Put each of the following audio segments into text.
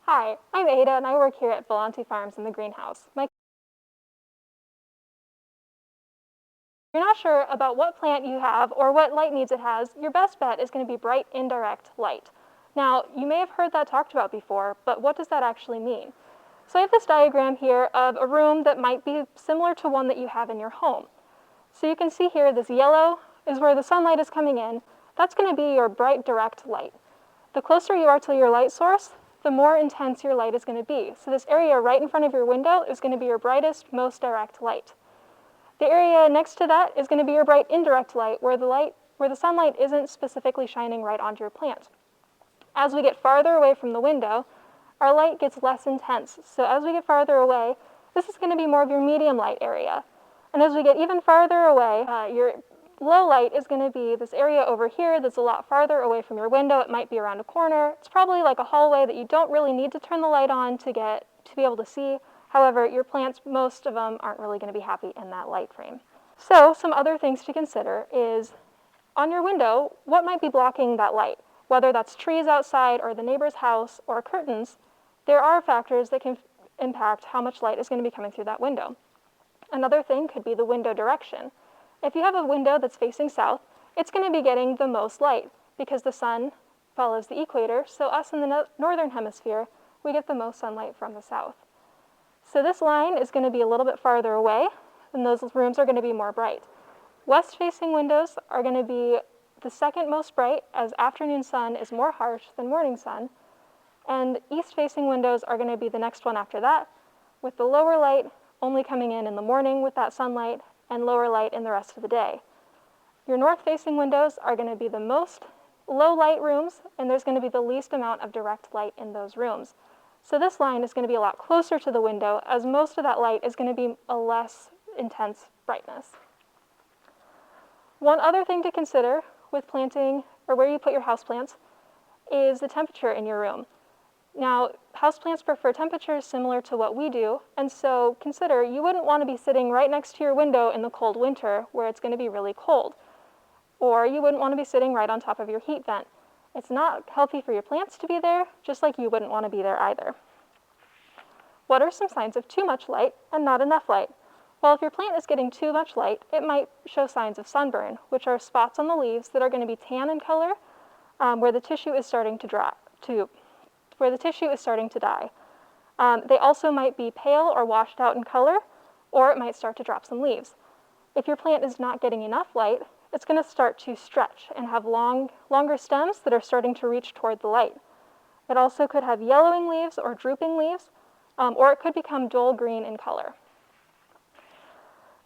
Hi, I'm Ada and I work here at Volante Farms in the greenhouse. If you're not sure about what plant you have or what light needs it has, your best bet is going to be bright indirect light. Now, you may have heard that talked about before, but what does that actually mean? So I have this diagram here of a room that might be similar to one that you have in your home. So you can see here this yellow is where the sunlight is coming in. That's going to be your bright direct light. The closer you are to your light source, the more intense your light is going to be. So this area right in front of your window is going to be your brightest, most direct light. The area next to that is going to be your bright indirect light, where the sunlight isn't specifically shining right onto your plant. As we get farther away from the window, our light gets less intense. So as we get farther away, this is going to be more of your medium light area. And as we get even farther away, your low light is going to be this area over here that's a lot farther away from your window. It might be around a corner. It's probably like a hallway that you don't really need to turn the light on to be able to see. However, your plants, most of them aren't really going to be happy in that light frame. So some other things to consider is on your window, what might be blocking that light? Whether that's trees outside or the neighbor's house or curtains, there are factors that can impact how much light is going to be coming through that window. Another thing could be the window direction. If you have a window that's facing south, it's going to be getting the most light because the sun follows the equator, so us in the northern hemisphere, we get the most sunlight from the south. So this line is going to be a little bit farther away, and those rooms are going to be more bright. West-facing windows are going to be the second most bright, as afternoon sun is more harsh than morning sun, and east-facing windows are going to be the next one after that, with the lower light only coming in the morning with that sunlight, and lower light in the rest of the day. Your north-facing windows are going to be the most low-light rooms, and there's going to be the least amount of direct light in those rooms. So this line is going to be a lot closer to the window, as most of that light is going to be a less intense brightness. One other thing to consider with planting, or where you put your houseplants, is the temperature in your room. Now, houseplants prefer temperatures similar to what we do, and so consider you wouldn't want to be sitting right next to your window in the cold winter where it's going to be really cold. Or you wouldn't want to be sitting right on top of your heat vent. It's not healthy for your plants to be there, just like you wouldn't want to be there either. What are some signs of too much light and not enough light? Well, if your plant is getting too much light, it might show signs of sunburn, which are spots on the leaves that are going to be tan in color, where the tissue is starting to die. They also might be pale or washed out in color, or it might start to drop some leaves. If your plant is not getting enough light, it's going to start to stretch and have longer stems that are starting to reach toward the light. It also could have yellowing leaves or drooping leaves, or it could become dull green in color.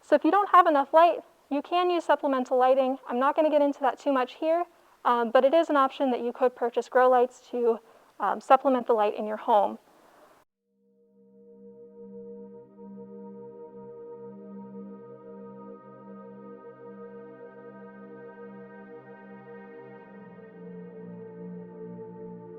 So if you don't have enough light, you can use supplemental lighting. I'm not going to get into that too much here, but it is an option that you could purchase grow lights to supplement the light in your home.